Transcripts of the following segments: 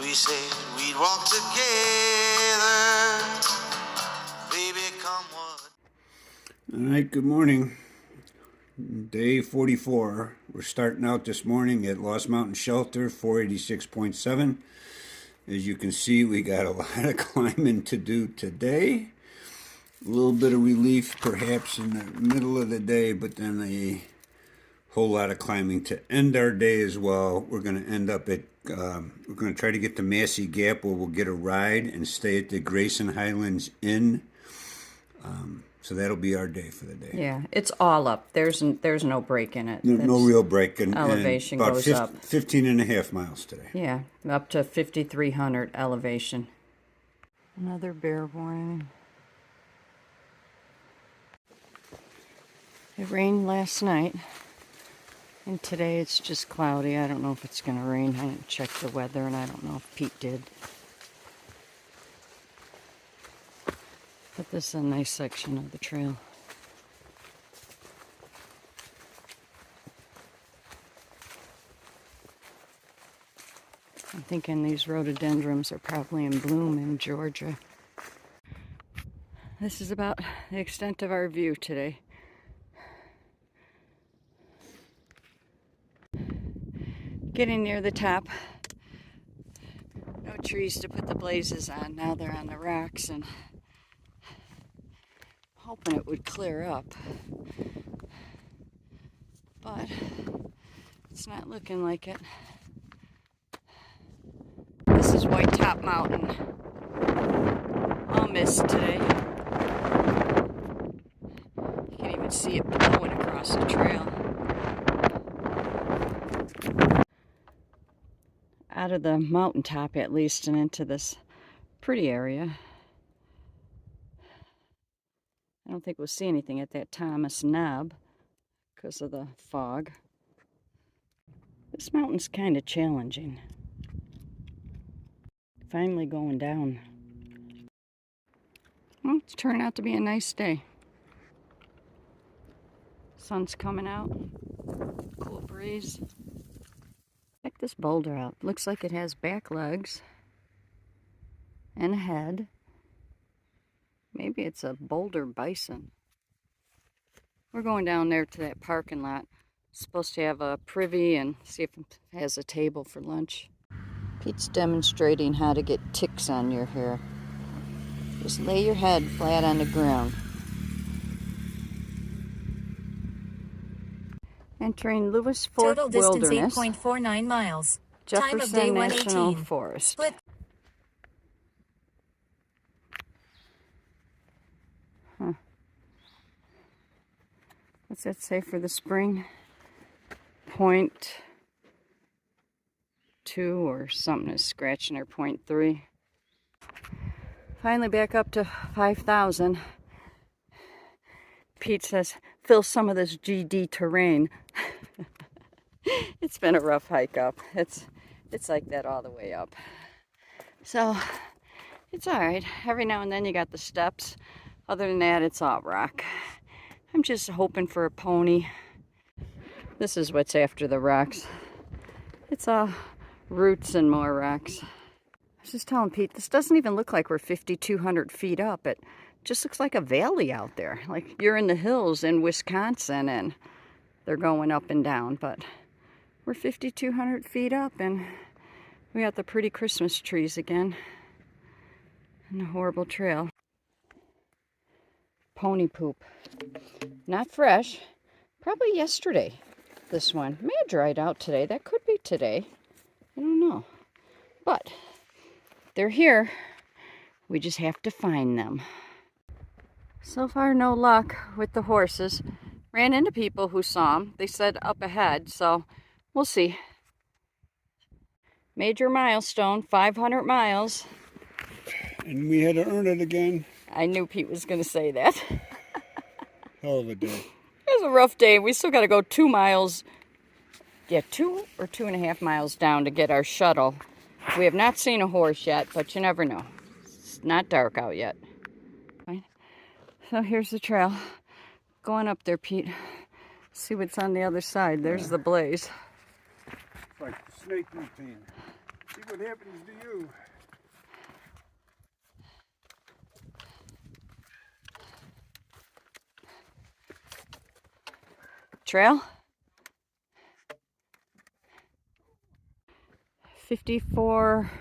we said we'd walk together. Baby, come what. All right, good morning. Day 44. We're starting out this morning at Lost Mountain Shelter, 486.7. As you can see, we got a lot of climbing to do today. A little bit of relief perhaps in the middle of the day, but then a whole lot of climbing to end our day as well. We're going to end up at, we're going to try to get to Massie Gap where we'll get a ride and stay at the Grayson Highlands Inn. So that'll be our day for the day. Yeah, it's all up. There's no break in it. No real break. And elevation about goes up. 15 and a half miles today. Yeah, up to 5,300 elevation. Another bear warning. It rained last night, and today it's just cloudy. I don't know if it's going to rain. I didn't check the weather, and I don't know if Pete did. But this is a nice section of the trail. I'm thinking these rhododendrons are probably in bloom in Georgia. This is about the extent of our view today. Getting near the top. No trees to put the blazes on. Now they're on the rocks, and hoping it would clear up. But it's not looking like it. This is White Top Mountain. All mist today. You can't even see it blowing across the trail. Out of the mountaintop at least and into this pretty area. I don't think we'll see anything at that Thomas Knob because of the fog. This mountain's kind of challenging. Finally going down. Well, it's turning out to be a nice day. Sun's coming out. Cool breeze. Check this boulder out. Looks like it has back legs and a head. Maybe it's a boulder bison. We're going down there to that parking lot. It's supposed to have a privy and see if it has a table for lunch. Pete's demonstrating how to get ticks on your hair. Just lay your head flat on the ground. Entering Lewis Fork Total distance Wilderness. 8.49 miles. Jefferson Time of day National 118. Forest. Split. Huh. What's that say for the spring? 0.2 or something is scratching or 0.3. Finally back up to 5,000. Pete says, fill some of this GD terrain. It's been a rough hike up. It's like that all the way up. So it's all right. Every now and then you got the steps. Other than that, it's all rock. I'm just hoping for a pony. This is what's after the rocks. It's all roots and more rocks. I was just telling Pete, this doesn't even look like we're 5,200 feet up. It just looks like a valley out there. Like you're in the hills in Wisconsin and they're going up and down. But we're 5,200 feet up and we got the pretty Christmas trees again. And a horrible trail. Pony poop. Not fresh. Probably yesterday, this one. May have dried out today. That could be today. I don't know. But they're here. We just have to find them. So far, no luck with the horses. Ran into people who saw them. They said up ahead, so we'll see. Major milestone, 500 miles. And we had to earn it again. I knew Pete was going to say that. Hell of a day. It was a rough day. We still got to go 2 miles. Yeah, 2 or 2.5 miles down to get our shuttle. We have not seen a horse yet, but you never know. It's not dark out yet. Right. So here's the trail. Going up there, Pete. See what's on the other side. There's the blaze. Like snake routine. See what happens to you. Trail? 54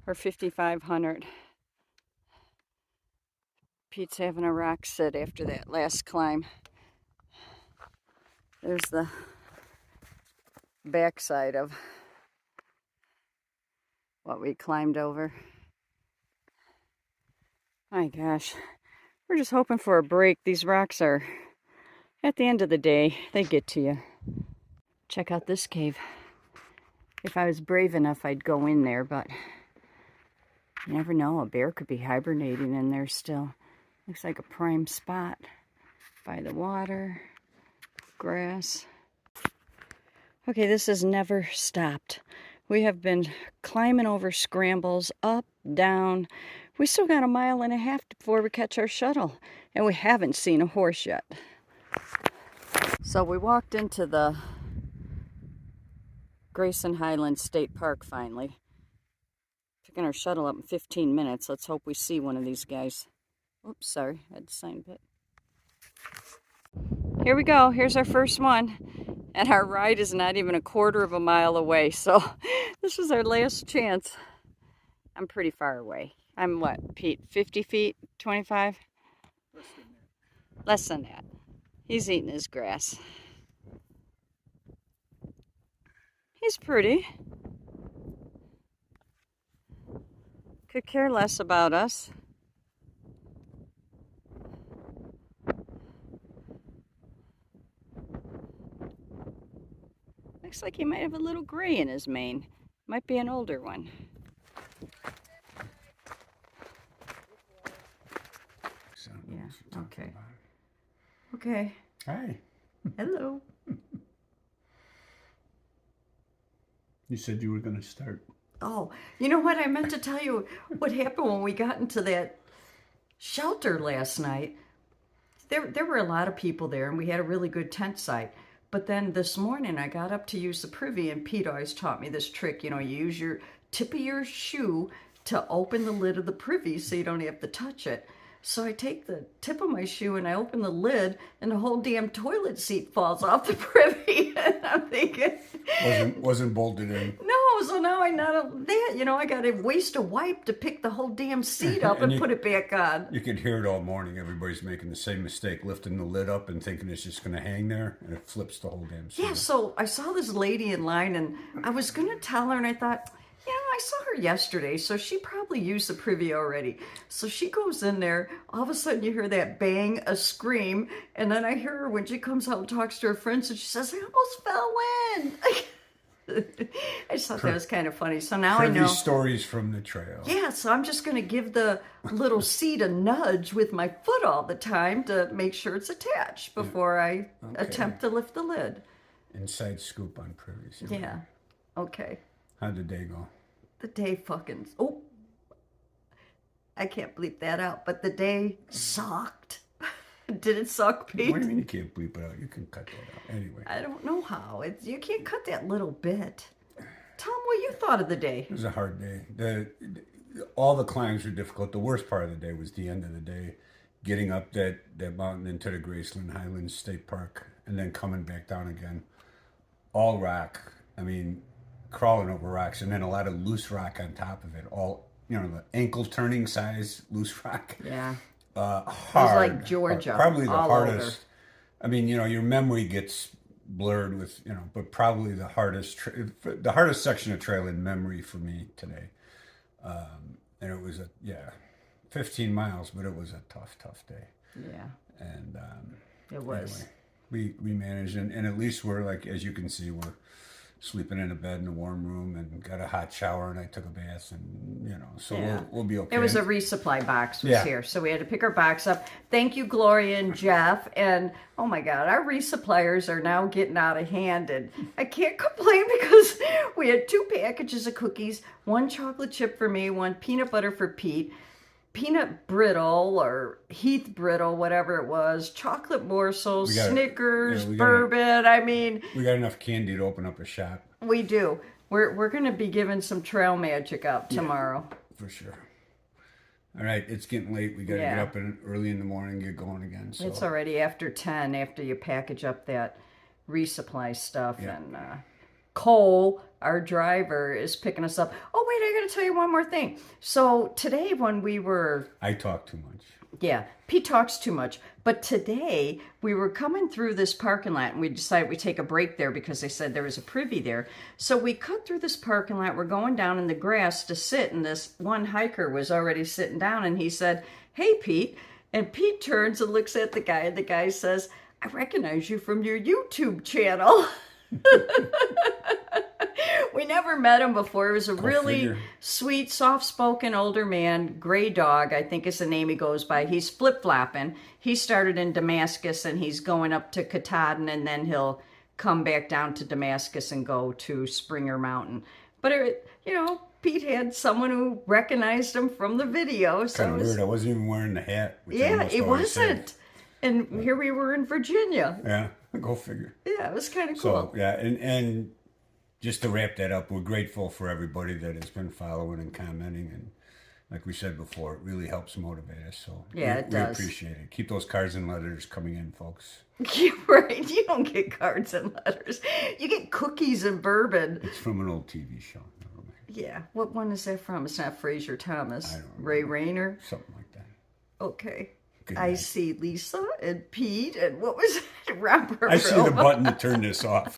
or 5,500. Pete's having a rock sit after that last climb. There's the backside of what we climbed over. My gosh, we're just hoping for a break. These rocks are, at the end of the day, they get to you. Check out this cave. If I was brave enough, I'd go in there, but you never know. A bear could be hibernating in there still. Looks like a prime spot by the water, grass. Okay, this has never stopped. We have been climbing over scrambles, up, down. We still got 1.5 miles before we catch our shuttle, and we haven't seen a horse yet. So we walked into the Grayson Highlands State Park finally. Picking our shuttle up in 15 minutes. Let's hope we see one of these guys. Oops, sorry, I had to sign a bit. Here we go, here's our first one. And our ride is not even 1/4 mile away, so this was our last chance. I'm pretty far away. I'm what, Pete, 50 feet, 25? Less than that. He's eating his grass. He's pretty. Could care less about us. Looks like he might have a little gray in his mane. Might be an older one. Yeah, okay. Okay. Hi. Hello. You said you were going to start. Oh, you know what? I meant to tell you what happened when we got into that shelter last night. There were a lot of people there, and we had a really good tent site. But then this morning, I got up to use the privy, and Pete always taught me this trick. You know, you use your tip of your shoe to open the lid of the privy so you don't have to touch it. So I take the tip of my shoe and I open the lid, and the whole damn toilet seat falls off the privy. And I'm thinking, Wasn't bolted in. no, so now I I got to waste a wipe to pick the whole damn seat up and put it back on. You could hear it all morning. Everybody's making the same mistake, lifting the lid up and thinking it's just going to hang there, and it flips the whole damn seat. Yeah, so I saw this lady in line, and I was going to tell her, and I thought, I saw her yesterday, so she probably used the privy already. So she goes in there, all of a sudden you hear that bang, a scream, and then I hear her when she comes out and talks to her friends, and she says, I almost fell in. I just thought that was kind of funny. So now I know. Stories from the trail. Yeah, so I'm just going to give the little seat a nudge with my foot all the time to make sure it's attached before I attempt to lift the lid. Inside scoop on privies. Yeah, okay. How'd the day go? The day fucking... Oh, I can't bleep that out, but the day sucked. Did it suck, Pete? What do you mean you can't bleep it out? You can cut that out. Anyway. I don't know how. You can't cut that little bit. Tell them what you thought of the day. It was a hard day. All the climbs were difficult. The worst part of the day was the end of the day. Getting up that mountain into the Graceland Highlands State Park and then coming back down again. All rock. I mean... crawling over rocks, and then a lot of loose rock on top of it. All, the ankle turning size loose rock. Yeah. Hard. It was like Georgia. Probably the hardest. Over. I mean, your memory gets blurred with, but probably the hardest section of trail in memory for me today. And it was 15 miles, but it was a tough day. Yeah. And it was. Anyway, we managed, and at least we're like, as you can see, we're sleeping in a bed in a warm room and got a hot shower, and I took a bath, and so we'll be okay. It was a resupply box was here, so we had to pick our box up. Thank you, Gloria and Jeff, and oh my God, our resuppliers are now getting out of hand, and I can't complain because we had 2 packages of cookies, 1 chocolate chip for me, 1 peanut butter for Pete, peanut brittle or Heath brittle, whatever it was, chocolate morsels, Snickers, bourbon. I mean, we got enough candy to open up a shop. We do. We're going to be giving some trail magic up tomorrow. For sure. All right, it's getting late. We got to get up early in the morning, get going again. So. It's already after 10 after you package up that resupply stuff. And Cole, our driver, is picking us up. Oh, wait, I got to tell you one more thing. So today when we were... I talk too much. Yeah, Pete talks too much. But today, we were coming through this parking lot, and we decided we'd take a break there because they said there was a privy there. So we cut through this parking lot. We're going down in the grass to sit, and this one hiker was already sitting down, and he said, "Hey, Pete." And Pete turns and looks at the guy, and the guy says, "I recognize you from your YouTube channel." We never met him before. He was a really sweet, soft-spoken older man. Gray Dog, I think is the name he goes by. He's flip-flopping. He started in Damascus, and he's going up to Katahdin, and then he'll come back down to Damascus and go to Springer Mountain. But, Pete had someone who recognized him from the video. So kind of weird. I wasn't even wearing the hat. Yeah, it wasn't. And here we were in Virginia. Yeah, go figure. Yeah, it was kind of So, cool. yeah, and just to wrap that up, we're grateful for everybody that has been following and commenting. And like we said before, it really helps motivate us. So it does. We appreciate it. Keep those cards and letters coming in, folks. Right. You don't get cards and letters. You get cookies and bourbon. It's from an old TV show. Never mind. Yeah. What one is that from? It's not Fraser Thomas. I don't remember. Ray Rayner? Something like that. Okay. Good I night. see Lisa and Pete and what was it? Robert. I see the button to turn this off.